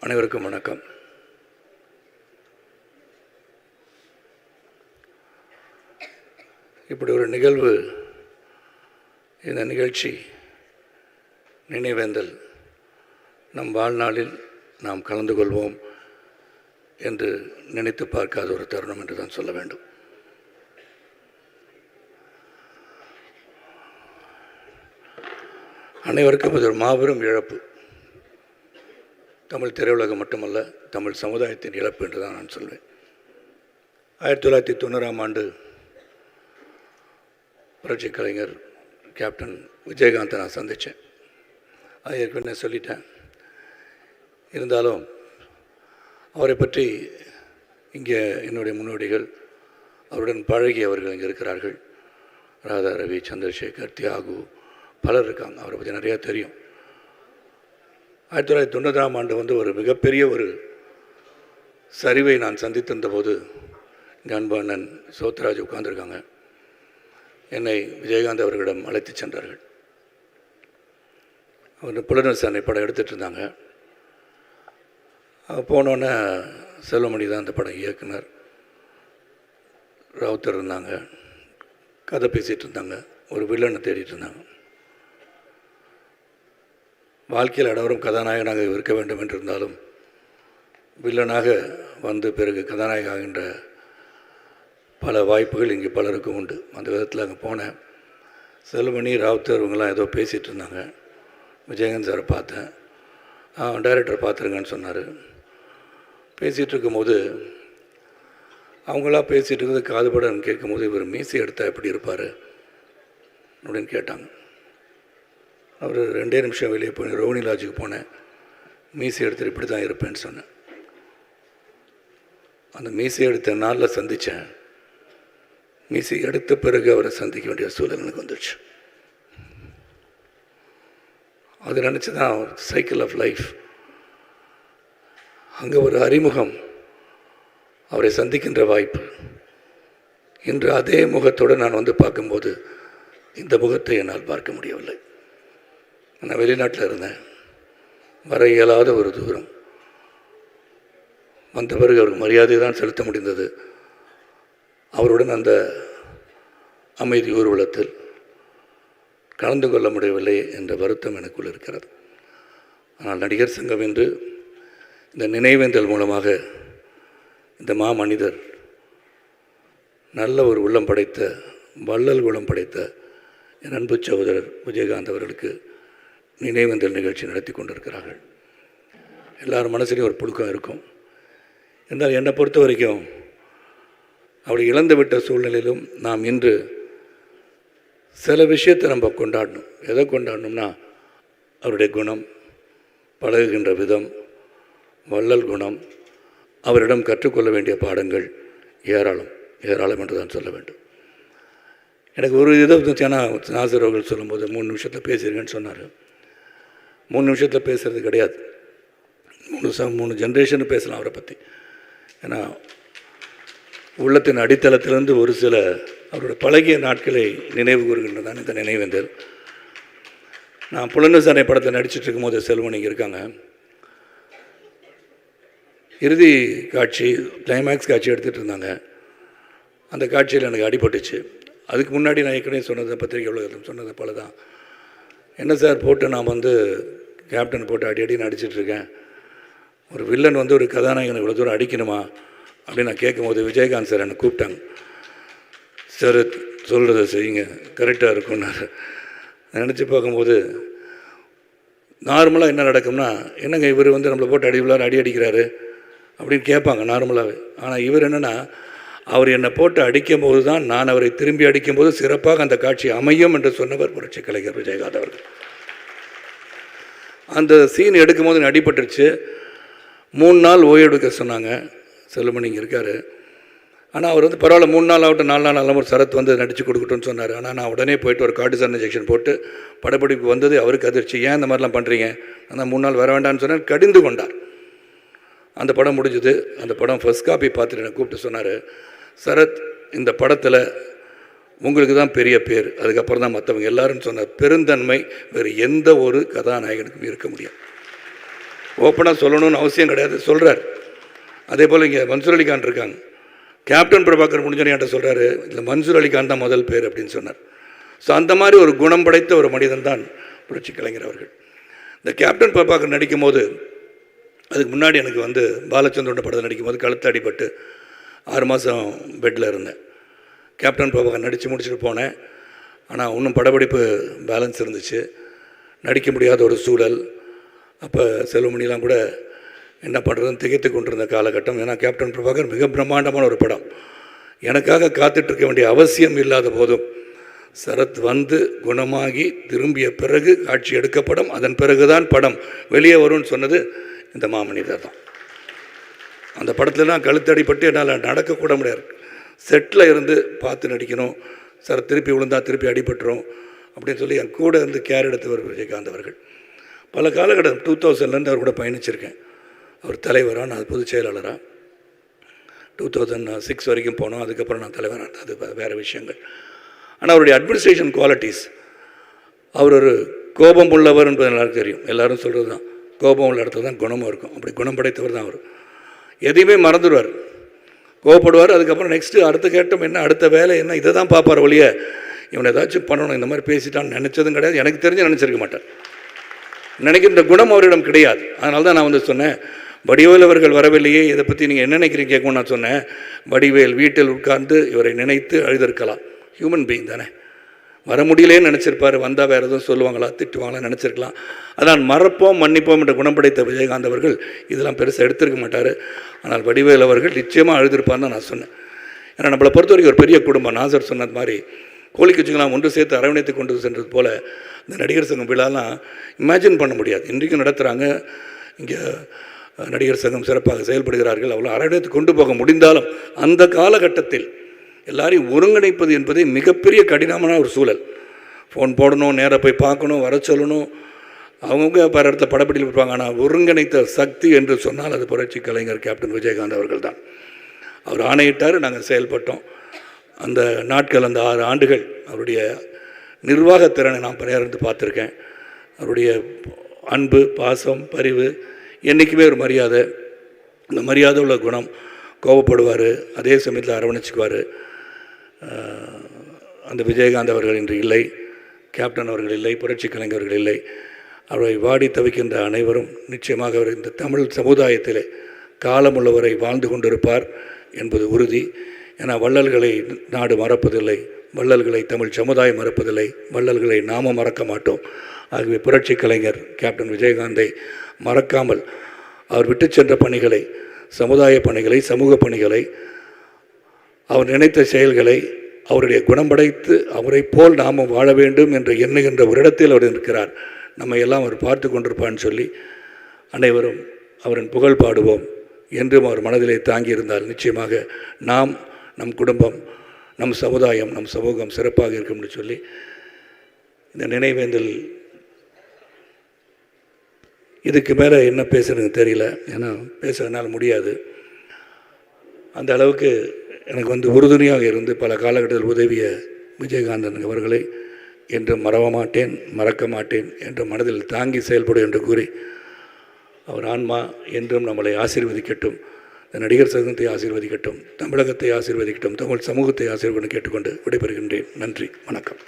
அனைவருக்கும் வணக்கம். இப்படி ஒரு நிகழ்வு, இந்த நிகழ்ச்சி நினைவேந்தல் நம் வாழ்நாளில் நாம் கலந்து கொள்வோம் என்று நினைத்து பார்க்காத ஒரு தருணம் என்று தான் சொல்ல வேண்டும். அனைவருக்கும் இது ஒரு மாபெரும் இழப்பு. தமிழ் திரையுலகம் மட்டுமல்ல, தமிழ் சமுதாயத்தின் இழப்பு என்று தான் நான் சொல்வேன். 1990ஆம் ஆண்டு புரட்சி கலைஞர் கேப்டன் விஜயகாந்தை நான் சந்தித்தேன். அது ஏற்கனவே சொல்லிட்டேன். இருந்தாலும் அவரை பற்றி இங்கே என்னுடைய முன்னோடிகள், அவருடன் பழகியவர்கள் இங்கே இருக்கிறார்கள். ராதா ரவி, சந்திரசேகர், தியாகு, பலர் இருக்காங்க. அவரை பற்றி நிறையா தெரியும். 1990ஆம் ஆண்டு ஒரு மிகப்பெரிய ஒரு சரிவை நான் சந்தித்திருந்த போது அன்பண்ணன் சோத்ராஜ் உட்கார்ந்துருக்காங்க. என்னை விஜயகாந்த் அவர்களிடம் அழைத்து சென்றார்கள். அவர் புலனரசனை படம் எடுத்துகிட்டு இருந்தாங்க. போனோன்னே செல்வமணி தான் அந்த படம் இயக்குனர். ராவுத்தர் இருந்தாங்க. கதை பேசிகிட்டு இருந்தாங்க. ஒரு வில்லனை தேடிட்டு இருந்தாங்க. வாழ்க்கையில் அனைவரும் கதாநாயகனாக இருக்க வேண்டும் என்றிருந்தாலும் வில்லனாக வந்து பிறகு கதாநாயகம் ஆகின்ற பல வாய்ப்புகள் இங்கே பலருக்கும் உண்டு. அந்த விதத்தில் அங்கே போனேன். செல்வமணி, ராவுத்தர் இவங்கெல்லாம் ஏதோ பேசிகிட்டு இருந்தாங்க. விஜயகாந்த் சாரை பார்த்தேன். டைரக்டர் பார்த்துருங்கன்னு சொன்னார். பேசிகிட்டு இருக்கும்போது அவங்களாம் பேசிகிட்டு இருக்கிறது காதுபடன்னு கேட்கும்போது, இவர் மீசி எடுத்தால் எப்படி இருப்பார் அப்படின்னு கேட்டாங்க. அவர் 2 நிமிஷம் வெளியே போய் ரோஹிணி லாட்ஜுக்கு போனேன். மீசி எடுத்துகிட்டு இப்படி தான் இருப்பேன்னு சொன்னேன். அந்த மீசி எடுத்த நாளில் சந்தித்தேன். மீசி எடுத்த பிறகு அவரை சந்திக்க வேண்டிய சூழல் எனக்கு வந்துடுச்சு. அது நினச்சி தான் சைக்கிள் ஆஃப் லைஃப். அங்கே ஒரு அறிமுகம், அவரை சந்திக்கின்ற வாய்ப்பு. இன்று அதே முகத்தோடு நான் பார்க்கும்போது இந்த முகத்தை என்னால் பார்க்க முடியவில்லை. நான் வெளிநாட்டில் இருந்தேன். வர இயலாத ஒரு தூரம். வந்த பிறகு அவருக்கு மரியாதை தான் செலுத்த முடிந்தது. அவருடன் அந்த அமைதி ஊர்வலத்தில் கலந்து கொள்ள முடியவில்லை என்ற வருத்தம் எனக்குள் இருக்கிறது. ஆனால் நடிகர் சங்கம் என்று இந்த நினைவேந்தல் மூலமாக இந்த மாமனிதர், நல்ல ஒரு உள்ளம் படைத்த, வள்ளல் குணம் படைத்த என் அன்பு சகோதரர் விஜயகாந்த் அவர்களுக்கு நினைவேந்தல் நிகழ்ச்சி நடத்தி கொண்டிருக்கிறார்கள். எல்லார் மனசுலையும் ஒரு புழுக்கம் இருக்கும். இருந்தால் என்னை பொறுத்த வரைக்கும் அப்படி இழந்துவிட்ட சூழ்நிலையிலும் நாம் இன்று சில விஷயத்தை நம்ம கொண்டாடணும். எதை கொண்டாடணும்னா, அவருடைய குணம், பழகுகின்ற விதம், வள்ளல் குணம், அவரிடம் கற்றுக்கொள்ள வேண்டிய பாடங்கள் ஏராளம் ஏராளம் என்று தான் சொல்ல வேண்டும். எனக்கு ஒரு இதை நாசர் அவர்கள் சொல்லும்போது 3 நிமிஷத்தில் பேசுகிறீங்கன்னு சொன்னார். 3 நிமிஷத்தில் பேசுகிறது கிடையாது. 3 ஜென்ரேஷன் பேசலாம் அவரை பற்றி. ஏன்னா உள்ளத்தின் அடித்தளத்திலிருந்து ஒரு சில அவருடைய பழகிய நாட்களை நினைவு கூறுகின்றதான் இந்த நினைவேந்தல். நான் புலனரசனை படத்தில் நடிச்சிட்டு இருக்கும்போது செல்வமணி இருக்காங்க. இறுதி காட்சி, கிளைமேக்ஸ் காட்சி எடுத்துகிட்டு இருந்தாங்க. அந்த காட்சியில் எனக்கு அடிபட்டுச்சு. அதுக்கு முன்னாடி நான் ஏற்கனவே சொன்னதை, பத்திரிகை உலகத்தில் சொன்னதை போல தான், என்ன சார் போட்டு நான் கேப்டன் போட்டு அடி நடிச்சிட்ருக்கேன், ஒரு வில்லன் ஒரு கதாநாயகனை இவ்வளோ தூரம் அடிக்கணுமா அப்படின்னு நான் கேட்கும்போது விஜயகாந்த் சார் என்னை கூப்பிட்டாங்க. சார் சொல்கிறத செய்யுங்க, கரெக்டாக இருக்கும்னாரு. நினச்சி பார்க்கும்போது நார்மலாக என்ன நடக்கும்னா, என்னங்க இவர் நம்மளை போட்டு அடி அடிக்கிறாரு அப்படின்னு கேட்பாங்க நார்மலாகவே. ஆனால் இவர் என்னென்னா, அவர் என்னை போட்டு அடிக்கும்போது தான் நான் அவரை திரும்பி அடிக்கும்போது சிறப்பாக அந்த காட்சி அமையும் என்று சொன்னவர் புரட்சி கலைஞர் விஜயகாந்த் அவர்கள். அந்த சீன் எடுக்கும்போது அடிபட்டுருச்சு. 3 நாள் ஓய்வு எடுக்க சொன்னாங்க. செல்வமணி இங்கே இருக்கார். ஆனால் அவர் பரவாயில்ல 3 நாள் ஆகட்டும் 4 நாள் ஆகலாம், ஒரு சரத் நடித்து கொடுக்கட்டும்னு சொன்னார். ஆனால் நான் உடனே போயிட்டு ஒரு கார்டிசான் இன்ஜெக்ஷன் போட்டு படப்பிடிப்பு வந்தது. அவருக்கு அதிர்ச்சி. ஏன் இந்த மாதிரிலாம் பண்ணுறீங்க, நான் 3 நாள் வர வேண்டாம்னு சொன்னார். கடிந்து கொண்டார். அந்த படம் முடிஞ்சுது. அந்த படம் ஃபர்ஸ்ட் காப்பி பார்த்துட்டு என்னை கூப்பிட்டு சொன்னார், சரத், இந்த படத்தில் உங்களுக்கு தான் பெரிய பேர், அதுக்கப்புறம் தான் மற்றவங்க எல்லாரும் சொன்ன பெருந்தன்மை வேறு எந்த ஒரு கதாநாயகனுக்கும் இருக்க முடியாது. ஓப்பனாக சொல்லணும்னு அவசியம் கிடையாது, சொல்கிறார். அதே போல் இங்கே மன்சூர் அலிகான் இருக்காங்க. கேப்டன் பிரபாகர் முடிஞ்சோன்னு என்கிட்ட சொல்கிறாரு, இதில் மன்சூர் அலிகான் தான் முதல் பேர் அப்படின்னு சொன்னார். ஸோ அந்த மாதிரி ஒரு குணம் படைத்த ஒரு மனிதன் தான் புரட்சி கலைஞர் அவர்கள். இந்த கேப்டன் பிரபாகர் நடிக்கும் போது, அதுக்கு முன்னாடி எனக்கு வந்து பாலச்சந்திரோட படத்தில் நடிக்கும் போது கழுத்து அடிபட்டு 6 மாதம் பெட்டில் இருந்தேன். கேப்டன் பிரபாகர் நடித்து முடிச்சுட்டு போனேன். ஆனால் இன்னும் படப்பிடிப்பு பேலன்ஸ் இருந்துச்சு, நடிக்க முடியாத ஒரு சூழல். அப்போ செல்வமணிலாம் கூட என்ன பண்ணுறதுன்னு திகைத்து கொண்டிருந்த காலகட்டம். ஏன்னா கேப்டன் பிரபாகர் மிக பிரம்மாண்டமான ஒரு படம். எனக்காக காத்துட்ருக்க வேண்டிய அவசியம் இல்லாத போதும் சரத் வந்து குணமாகி திரும்பிய பிறகு காட்சி எடுக்கப்படும், அதன் பிறகுதான் படம் வெளியே வரும்னு சொன்னது இந்த மாமனிதர் தான். அந்த படத்துலலாம் கழுத்தடிப்பட்டு என்னால் நடக்கக்கூட முடியாது. செட்டில் இருந்து பார்த்து நடிக்கணும், சரத் திருப்பி விழுந்தால் திருப்பி அடிபட்டுரும் அப்படின்னு சொல்லி என் கூட இருந்து கேர் எடுத்தவர் விஜயகாந்த் அவர்கள். பல காலகட்டம் 2000லேருந்து அவர் கூட பயணிச்சிருக்கேன். அவர் தலைவராக, நான் பொதுச் செயலாளராக 2006 வரைக்கும் போனோம். அதுக்கப்புறம் நான் தலைவராக, அது வேறு விஷயங்கள். ஆனால் அவருடைய அட்மினிஸ்ட்ரேஷன் குவாலிட்டிஸ், அவர் ஒரு கோபம் உள்ளவர் என்பது எல்லாருக்கும் தெரியும். எல்லோரும் சொல்கிறது தான், கோபம் உள்ள இடத்துல தான் குணமும் இருக்கும். அப்படி குணம் படைத்தவர் தான் அவர். எதையுமே மறந்துடுவார், கோவப்படுவார். அதுக்கப்புறம் நெக்ஸ்ட்டு அடுத்த கேட்டம் என்ன, அடுத்த வேலை என்ன, இதை தான் பார்ப்பார் ஒழிய இவனை ஏதாச்சும் பண்ணணும், இந்த மாதிரி பேசிட்டான்னு நினச்சதும் கிடையாது. எனக்கு தெரிஞ்சு நினச்சிருக்க மாட்டார். நினைக்கின்ற குணம் அவரிடம் கிடையாது. அதனால தான் நான் வந்து சொன்னேன், வடிவேல் அவர்கள் வரவில்லையே, இதை பற்றி நீங்கள் என்ன நினைக்கிறீங்க கேட்கும். நான் சொன்னேன், வடிவேல் வீட்டில் உட்கார்ந்து இவரை நினைத்து அழுதிருக்கலாம். ஹியூமன் பீயிங் தானே, வர முடியலேன்னு நினச்சிருப்பார். வந்தால் வேறு எதுவும் சொல்லுவாங்களா, திட்டுவாங்களா நினச்சிருக்கலாம். அதான் மறப்போம் மன்னிப்போம் என்ற குணம் படைத்த விஜயகாந்த் அவர்கள் இதெல்லாம் பெருசாக எடுத்திருக்க மாட்டார். ஆனால் வடிவேல் அவர்கள் நிச்சயமாக அழுதிருப்பார்னு தான் நான் சொன்னேன். ஏன்னா நம்மளை பொறுத்த வரைக்கும் ஒரு பெரிய குடும்பம். நாசர் சொன்னது மாதிரி கோழி குச்சுங்களாம் ஒன்று சேர்த்து அரவணைத்து கொண்டு சென்றது போல் இந்த நடிகர் சங்கம் விழாலாம் இமேஜின் பண்ண முடியாது. இன்றைக்கும் நடத்துகிறாங்க. இங்கே நடிகர் சங்கம் சிறப்பாக செயல்படுகிறார்கள். அவ்வளோ அரவணைத்து கொண்டு போக முடிந்தாலும் அந்த காலகட்டத்தில் எல்லாரையும் ஒருங்கிணைப்பது என்பதே மிகப்பெரிய கடினமான ஒரு சூழல். ஃபோன் போடணும், நேராக போய் பார்க்கணும், வர சொல்லணும், அவங்கவுங்க வேறு இடத்துல படப்பிடியில் இருப்பாங்க. ஆனால் ஒருங்கிணைத்த சக்தி என்று சொன்னால் அது புரட்சி கலைஞர் கேப்டன் விஜயகாந்த் அவர்கள் தான். அவர் ஆணையிட்டார், நாங்கள் செயல்பட்டோம். அந்த நாட்கள், அந்த 6 ஆண்டுகள் அவருடைய நிர்வாகத்திறனை நான் பணியார்ந்து பார்த்துருக்கேன். அவருடைய அன்பு, பாசம், பரிவு, என்றைக்குமே ஒரு மரியாதை. அந்த மரியாதை உள்ள குணம். கோபப்படுவார், அதே சமயத்தில் அரவணைச்சிக்குவார். அந்த விஜயகாந்த் அவர்கள் இன்று இல்லை, கேப்டன் அவர்கள் இல்லை, புரட்சி கலைஞர்கள் இல்லை. அவரை வாடி தவிக்கின்ற அனைவரும் நிச்சயமாக அவர் இந்த தமிழ் சமுதாயத்திலே காலமுள்ளவரை வாழ்ந்து கொண்டிருப்பார் என்பது உறுதி. ஏன்னா வள்ளல்களை நாடு மறப்பதில்லை, வள்ளல்களை தமிழ் சமுதாயம் மறப்பதில்லை, வள்ளல்களை நாமும் மறக்க மாட்டோம். ஆகவே புரட்சி கலைஞர் கேப்டன் விஜயகாந்தை மறக்காமல் அவர் விட்டு சென்ற பணிகளை, சமுதாய பணிகளை, சமூக பணிகளை, அவர் நினைத்த செயல்களை, அவருடைய குணம் படைத்து அவரை போல் நாமும் வாழ வேண்டும் என்று எண்ணுகின்ற ஒரு இடத்தில் அவர் இருக்கிறார். நம்ம எல்லாம் அவர் பார்த்து கொண்டிருப்பான்னு சொல்லி அனைவரும் அவரின் புகழ் பாடுவோம். என்றும் அவர் மனதிலே தாங்கியிருந்தால் நிச்சயமாக நாம், நம் குடும்பம், நம் சமுதாயம், நம் சமூகம் சிறப்பாக இருக்கும்னு சொல்லி இந்த நினைவேந்தல், இதுக்கு மேலே என்ன பேசுறதுன்னு தெரியல. ஏன்னா பேசுறதுனால முடியாது. அந்த அளவுக்கு எனக்கு வந்து உறுதுணையாக இருந்து பல காலகட்டத்தில் உதவிய விஜயகாந்தன் அவர்களை என்றும் மறக்க மாட்டேன் என்று மனதில் தாங்கி செயல்படும் என்று கூறி, அவர் ஆன்மா என்றும் நம்மளை ஆசீர்வதிக்கட்டும், இந்த நடிகர் சங்கத்தை ஆசீர்வதிக்கட்டும், தமிழகத்தை ஆசீர்வதிக்கட்டும், தமிழ் சமூகத்தை ஆசீர்வதிக்கட்டும் கேட்டுக்கொண்டு விடைபெறுகின்றேன். நன்றி, வணக்கம்.